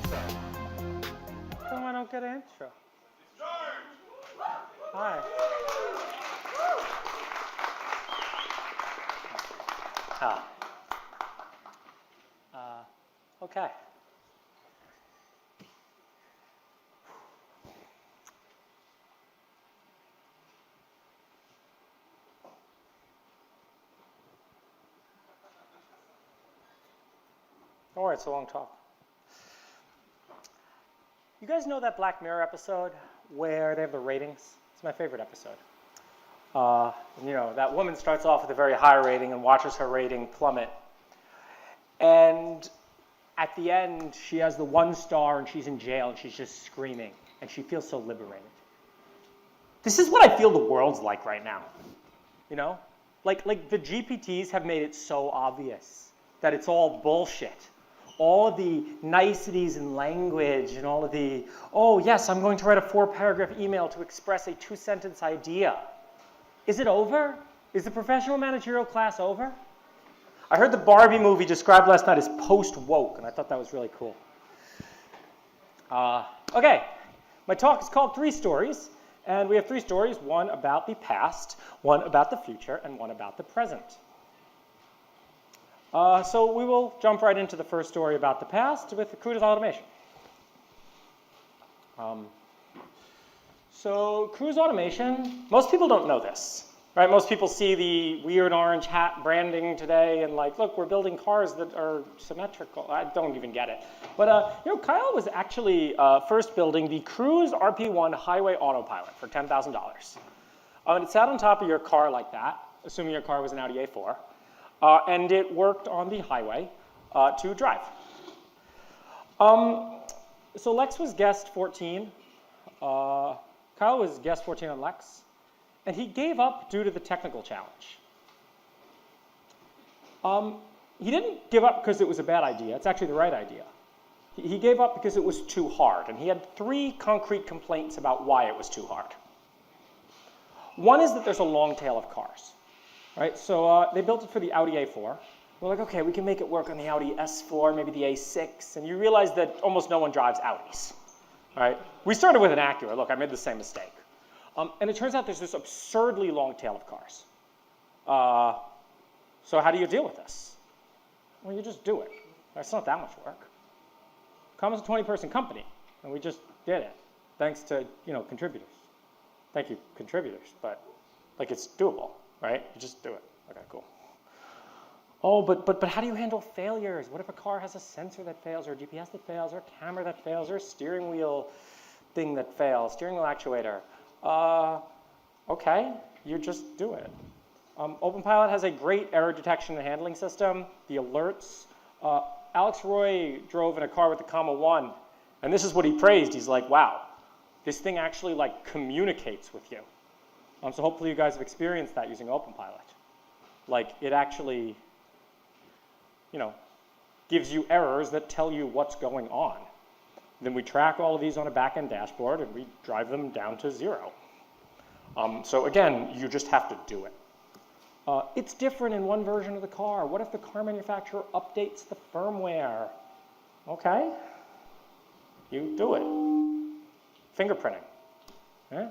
intro? How come I don't get an intro? Hi. Okay. Don't worry, it's a long talk. You guys know that Black Mirror episode where they have the ratings? It's my favorite episode. You know, that woman starts off with a very high rating and watches her rating plummet. And at the end, she has the 1 star and she's in jail and she's just screaming and she feels so liberated. This is what I feel the world's like right now. You know? Like the GPTs have made it so obvious that it's all bullshit. All of the niceties in language and all of the, oh yes, I'm going to write a 4-paragraph email to express a 2-sentence idea. Is it over? Is the professional managerial class over? I heard the Barbie movie described last night as post-woke, and I thought that was really cool. Okay, my talk is called 3 Stories, and we have 3 stories, one about the past, one about the future, and one about the present. So we will jump right into the first story about the past with cruise automation. So cruise automation, most people don't know this. Right, most people see the weird orange hat branding today and like, look, we're building cars that are symmetrical. I don't even get it. But you know, Kyle was actually first building the Cruise RP1 Highway Autopilot for $10,000. And it sat on top of your car like that, assuming your car was an Audi A4. And it worked on the highway to drive. So Lex was guest 14. Kyle was guest 14 on Lex. And he gave up due to the technical challenge. He didn't give up because it was a bad idea. It's actually the right idea. He gave up because it was too hard. And he had 3 concrete complaints about why it was too hard. One is that there's a long tail of cars. Right? So they built it for the Audi A4. We're like, okay, we can make it work on the Audi S4, maybe the A6. And you realize that almost no one drives Audis. Right? We started with an Acura. Look, I made the same mistake. And it turns out there's this absurdly long tail of cars. So how do you deal with this? Well, you just do it. It's not that much work. Comma's a 20-person company, and we just did it, thanks to contributors. Thank you, contributors, but like it's doable, right? You just do it. Okay, cool. Oh, but how do you handle failures? What if a car has a sensor that fails, or a GPS that fails, or a camera that fails, or a steering wheel thing that fails, steering wheel actuator? Okay, you just do it. OpenPilot has a great error detection and handling system. The alerts. Alex Roy drove in a car with the Comma 1, and this is what he praised. He's like, wow, this thing actually like communicates with you. So hopefully you guys have experienced that using OpenPilot. Like it actually, gives you errors that tell you what's going on. Then we track all of these on a back-end dashboard and we drive them down to 0. So again, you just have to do it. It's different in one version of the car. What if the car manufacturer updates the firmware? Okay, you do it. Fingerprinting. Yeah?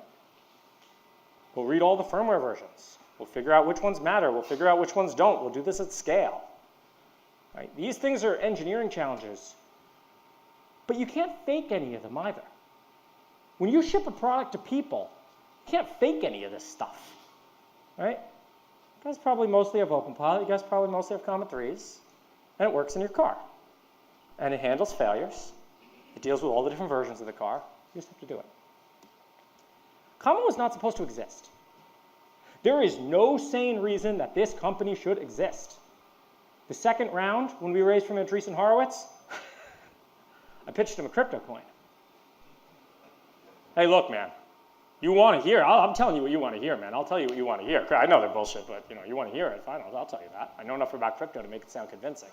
We'll read all the firmware versions. We'll figure out which ones matter. We'll figure out which ones don't. We'll do this at scale. Right? These things are engineering challenges. But you can't fake any of them either. When you ship a product to people, you can't fake any of this stuff, right? You guys probably mostly have OpenPilot. You guys probably mostly have Comma 3s. And it works in your car. And it handles failures. It deals with all the different versions of the car. You just have to do it. Comma was not supposed to exist. There is no sane reason that this company should exist. The second round, when we raised from Andreessen Horowitz, I pitched him a crypto coin. Hey, look, man, you want to hear? I'm telling you what you want to hear, man. I'll tell you what you want to hear. I know they're bullshit, but you want to hear it. Fine, I'll tell you that. I know enough about crypto to make it sound convincing.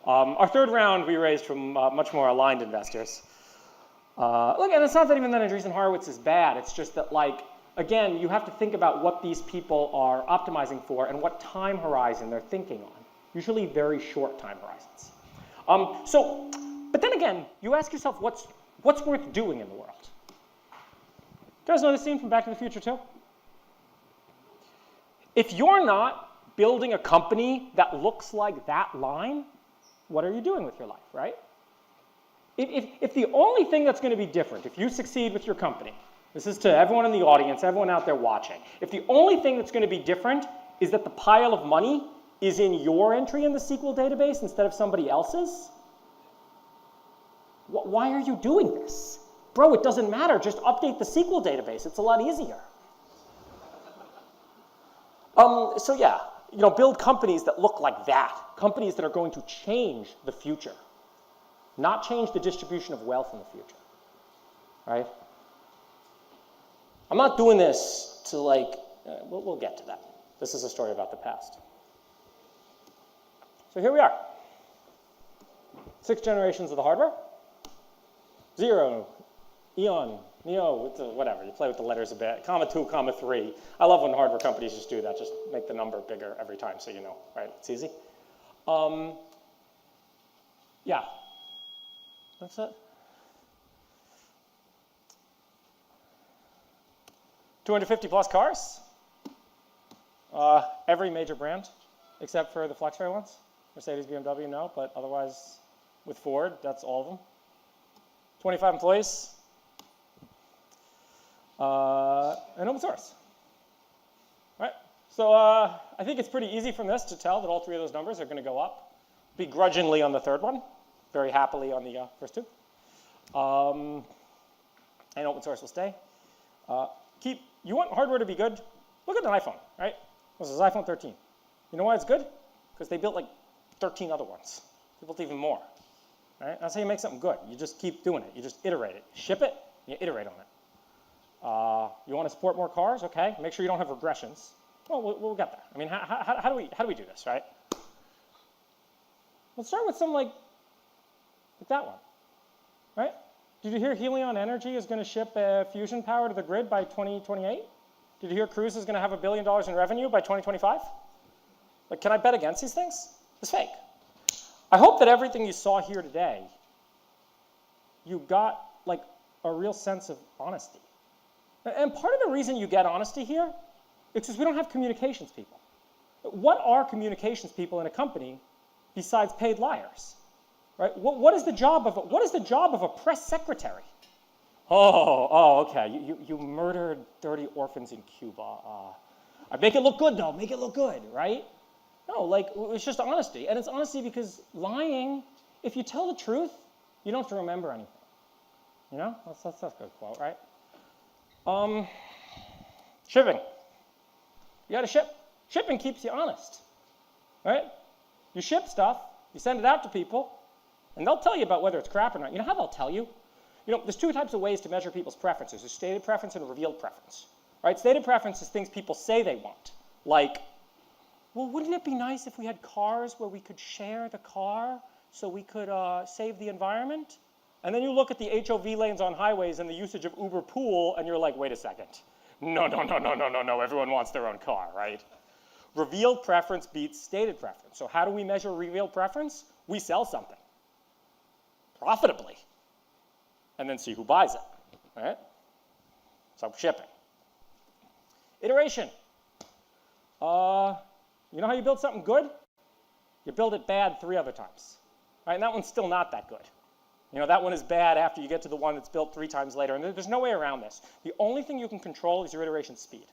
Our third round, we raised from much more aligned investors. Look, and it's not that even that Andreessen Horowitz is bad. It's just that, like, again, you have to think about what these people are optimizing for and what time horizon they're thinking on. Usually very short time horizons. But But then again, you ask yourself, what's worth doing in the world? You guys know this scene from Back to the Future too? If you're not building a company that looks like that line, what are you doing with your life, right? If the only thing that's going to be different, if you succeed with your company, this is to everyone in the audience, everyone out there watching, if the only thing that's going to be different is that the pile of money is in your entry in the SQL database instead of somebody else's, why are you doing this? Bro, it doesn't matter. Just update the SQL database. It's a lot easier. So yeah, build companies that look like that. Companies that are going to change the future. Not change the distribution of wealth in the future, right? I'm not doing this to we'll get to that. This is a story about the past. So here we are. 6 generations of the hardware. 0, Eon, Neo, whatever. You play with the letters a bit. Comma 2, comma 3. I love when hardware companies just do that. Just make the number bigger every time so you know, right? It's easy. Yeah. That's it. 250 plus cars. Every major brand, except for the FlexRay ones. Mercedes, BMW, no, but otherwise with Ford, that's all of them. 25 employees. And open source. Right? So I think it's pretty easy from this to tell that all 3 of those numbers are going to go up. Begrudgingly on the 3rd one. Very happily on the first 2. And open source will stay. You want hardware to be good? Look at an iPhone, right? This is iPhone 13. You know why it's good? Because they built like 13 other ones. They built even more. Right? That's how you make something good. You just keep doing it. You just iterate it. Ship it, you iterate on it. You want to support more cars? Okay. Make sure you don't have regressions. Well, we'll get there. I mean, how do we do this, right? Let's start with some like that one, right? Did you hear Helion Energy is going to ship fusion power to the grid by 2028? Did you hear Cruise is going to have $1 billion in revenue by 2025? Like, can I bet against these things? It's fake. I hope that everything you saw here today, you got like a real sense of honesty. And part of the reason you get honesty here is because we don't have communications people. What are communications people in a company besides paid liars? Right? What is the job of a press secretary? Oh, okay. You murdered 30 orphans in Cuba. I make it look good though. Make it look good, right? No, like it's just honesty, and it's honesty because lying, if you tell the truth, you don't have to remember anything. You know, that's a good quote, right? Shipping. You got to ship. Shipping keeps you honest, right? You ship stuff, you send it out to people, and they'll tell you about whether it's crap or not. You know how they'll tell you? There's 2 types of ways to measure people's preferences. There's stated preference and a revealed preference, right? Stated preference is things people say they want, like, well, wouldn't it be nice if we had cars where we could share the car so we could save the environment? And then you look at the HOV lanes on highways and the usage of Uber Pool, and you're like, wait a second. No, everyone wants their own car, right? Revealed preference beats stated preference. So how do we measure revealed preference? We sell something profitably and then see who buys it, right? So shipping. Iteration. You know how you build something good? You build it bad 3 other times, right? And that one's still not that good. That one is bad after you get to the one that's built 3 times later, and there's no way around this. The only thing you can control is your iteration speed,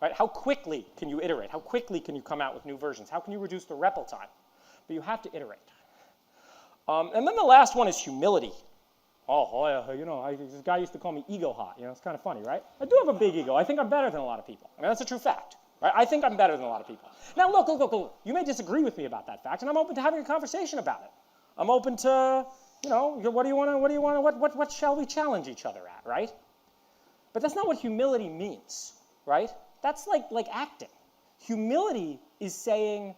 right? How quickly can you iterate? How quickly can you come out with new versions? How can you reduce the REPL time? But you have to iterate. And then the last one is humility. This guy used to call me ego hot. It's kind of funny, right? I do have a big ego. I think I'm better than a lot of people. I mean, that's a true fact. Right? I think I'm better than a lot of people. Now, look. You may disagree with me about that fact, and I'm open to having a conversation about it. I'm open to, what shall we challenge each other at, right? But that's not what humility means, right? That's like acting. Humility is saying,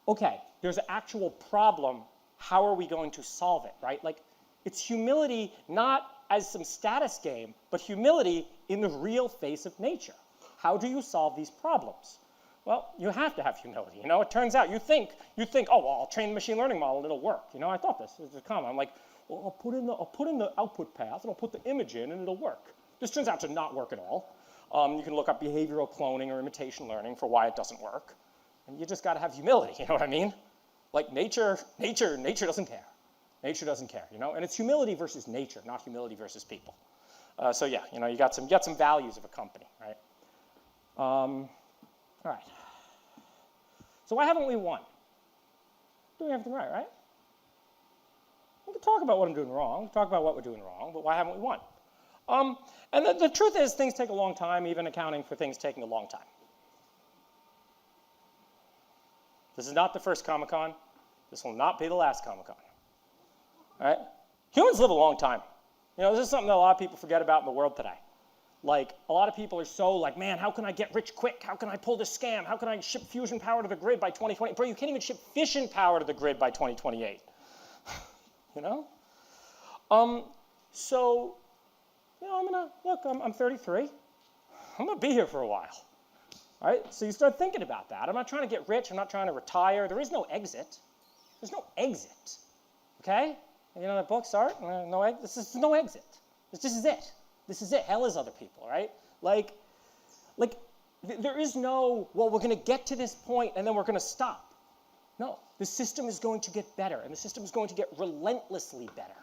okay, there's an actual problem. How are we going to solve it, right? Like, it's humility not as some status game, but humility in the real face of nature. How do you solve these problems? Well, you have to have humility. It turns out you think, oh, well, I'll train the machine learning model and it'll work. I thought this was a comment. I'm like, well, I'll put in the output path, and I'll put the image in, and it'll work. This turns out to not work at all. You can look up behavioral cloning or imitation learning for why it doesn't work. And you just got to have humility, you know what I mean? Like nature doesn't care. Nature doesn't care, you know? And it's humility versus nature, not humility versus people. So yeah, you know, you got some values of a company, right? All right. So why haven't we won? Doing everything right? We can talk about what I'm doing wrong. We can talk about what we're doing wrong, but why haven't we won? And the truth is, things take a long time, even accounting for things taking a long time. This is not the first CommaCon. This will not be the last CommaCon. All right? Humans live a long time. You know, this is something that a lot of people forget about in the world today. Like, a lot of people are so like, man, how can I get rich quick? How can I pull this scam? How can I ship fusion power to the grid by 2020? Bro, you can't even ship fission power to the grid by 2028. You know? So, you know, I'm 33. I'm gonna be here for a while. All right? So you start thinking about that. I'm not trying to get rich. I'm not trying to retire. There is no exit. There's no exit. Okay? You know that book, Start? This is no exit. This is it. This is it. Hell is other people, right? Like there is no, well, we're going to get to this point and then we're going to stop. No, the system is going to get better, and the system is going to get relentlessly better,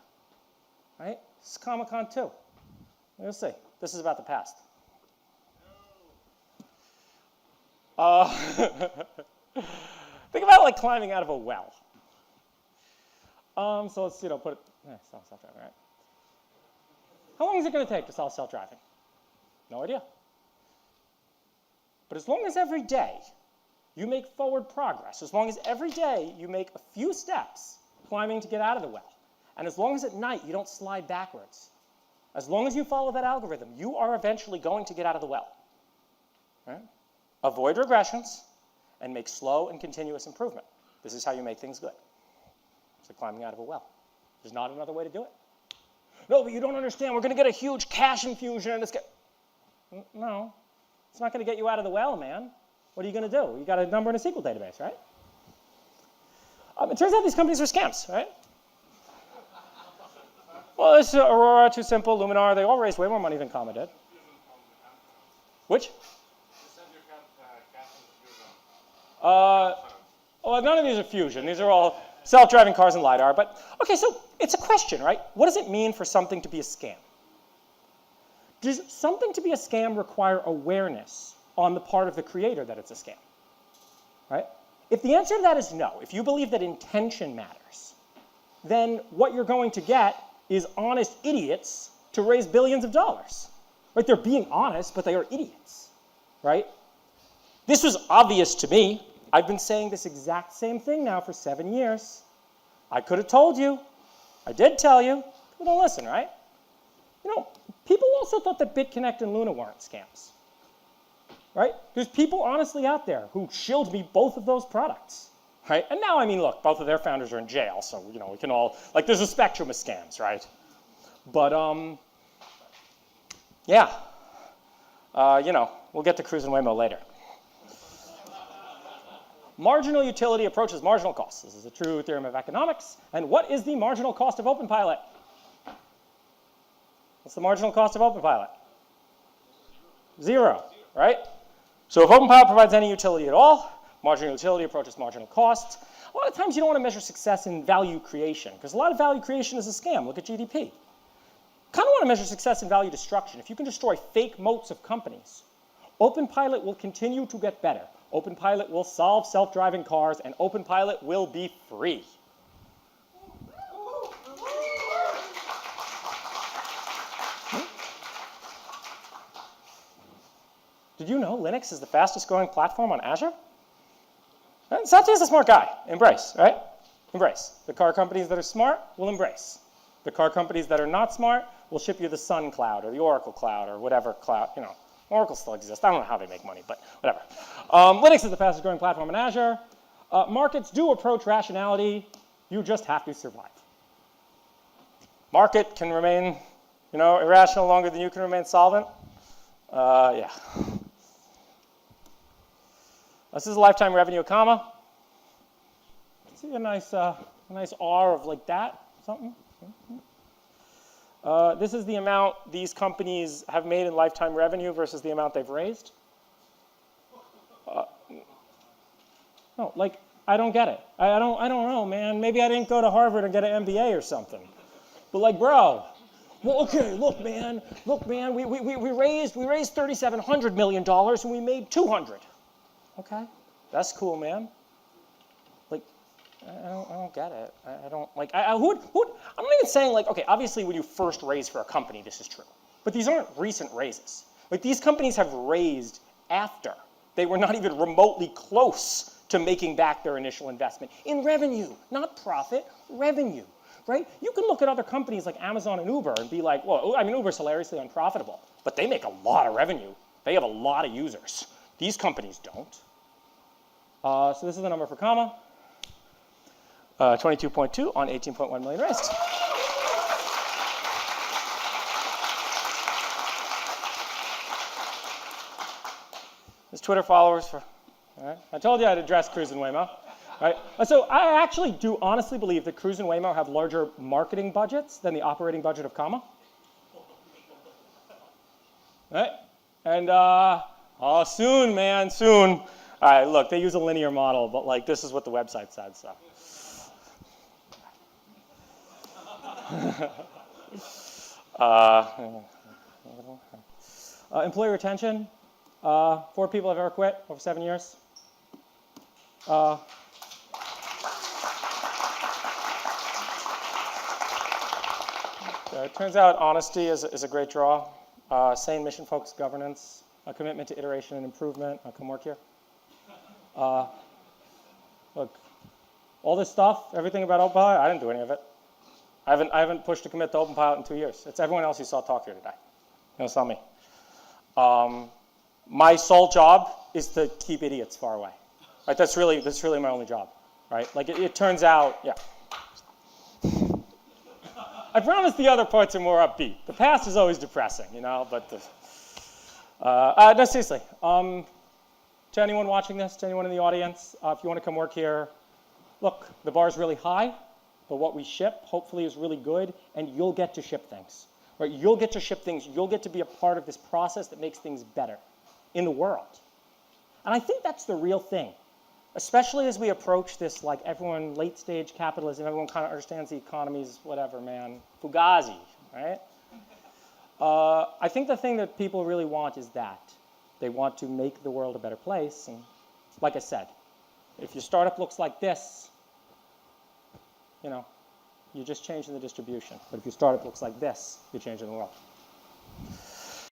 right? This is CommaCon 2. We'll see. This is about the past. Think about like climbing out of a well. So let's, you know, put it, self-driving, right? How long is it going to take to solve self-driving? No idea. But as long as every day you make forward progress, as long as every day you make a few steps climbing to get out of the well, and as long as at night you don't slide backwards, as long as you follow that algorithm, you are eventually going to get out of the well. Right? Avoid regressions and make slow and continuous improvement. This is how you make things good. It's like climbing out of a well. There's not another way to do it. No, but you don't understand. We're going to get a huge cash infusion. And no, it's not going to get you out of the well, man. What are you going to do? You got a number in a SQL database, right? It turns out these companies are scams, right? Well, this Aurora, Too Simple, Luminar, they all raised way more money than Comma did. Which? Well, none of these are fusion. These are all self-driving cars and LiDAR. But, okay, so it's a question, right? What does it mean for something to be a scam? Does something to be a scam require awareness on the part of the creator that it's a scam? Right? If the answer to that is no, if you believe that intention matters, then what you're going to get is honest idiots to raise billions of dollars. Right? They're being honest, but they are idiots. Right? This was obvious to me. I've been saying this exact same thing now for 7 years. I could have told you. I did tell you. People don't listen, right? You know, people also thought that BitConnect and Luna weren't scams. Right? There's people honestly out there who shilled me both of those products. Right? And now, I mean, look, both of their founders are in jail, so, you know, we can all, like, there's a spectrum of scams, right? But, yeah. You know, we'll get to Cruise and Waymo later. Marginal utility approaches marginal costs. This is a true theorem of economics. And what is the marginal cost of OpenPilot? What's the marginal cost of OpenPilot? 0, right? So if OpenPilot provides any utility at all, marginal utility approaches marginal costs. A lot of times you don't want to measure success in value creation, because a lot of value creation is a scam. Look at GDP. Kind of want to measure success in value destruction. If you can destroy fake moats of companies, OpenPilot will continue to get better. OpenPilot will solve self-driving cars, and OpenPilot will be free. Did you know Linux is the fastest growing platform on Azure? Satya is a smart guy. Embrace, right? Embrace. The car companies that are smart will embrace. The car companies that are not smart will ship you the Sun Cloud or the Oracle Cloud or whatever cloud, you know. Oracle still exists. I don't know how they make money, but whatever. Linux is the fastest growing platform in Azure. Markets do approach rationality. You just have to survive. Market can remain, you know, irrational longer than you can remain solvent. Yeah. This is a lifetime revenue of Comma. See a nice R of like that, something. This is the amount these companies have made in lifetime revenue versus the amount they've raised. No, like, I don't get it. I don't know, man. Maybe I didn't go to Harvard and get an MBA or something. But like, bro, well, okay, look, man, we raised $3,700 million and we made 200. Okay, that's cool, man. Like, I don't get it. I don't, like, I'm not even saying, like, okay, obviously when you first raise for a company, this is true. But these aren't recent raises. Like, these companies have raised after. They were not even remotely close to making back their initial investment in revenue, not profit, revenue, right? You can look at other companies like Amazon and Uber and be like, well, I mean, Uber's hilariously unprofitable, but they make a lot of revenue. They have a lot of users. These companies don't. So this is the number for comma. 22.2 on 18.1 million raised. His Twitter followers for, all right. I told you I'd address Cruise and Waymo. Right? So I actually do honestly believe that Cruise and Waymo have larger marketing budgets than the operating budget of comma. Right? And soon, man, soon. All right, look, they use a linear model, but like this is what the website said, so. Employee retention. 4 people have ever quit over 7 years. It turns out honesty is a great draw. Sane mission-focused governance, a commitment to iteration and improvement. Come work here. Look, all this stuff, everything about OpenPilot, I didn't do any of it. I haven't pushed a commit to OpenPilot in 2 years. It's everyone else you saw talk here today. It's not me. My sole job is to keep idiots far away. Right? That's really my only job. Right? Like it turns out, yeah. I promise the other parts are more upbeat. The past is always depressing, you know. But no, seriously. To anyone watching this, to anyone in the audience, if you want to come work here, look, the bar is really high, but what we ship hopefully is really good, and you'll get to ship things. Right? You'll get to ship things. You'll get to be a part of this process that makes things better in the world. And I think that's the real thing, especially as we approach this, like everyone, late stage capitalism, everyone kind of understands the economy's whatever, man, Fugazi, right? I think the thing that people really want is that. They want to make the world a better place. And like I said, if your startup looks like this, you know, you're just changing the distribution. But if your startup looks like this, you're changing the world.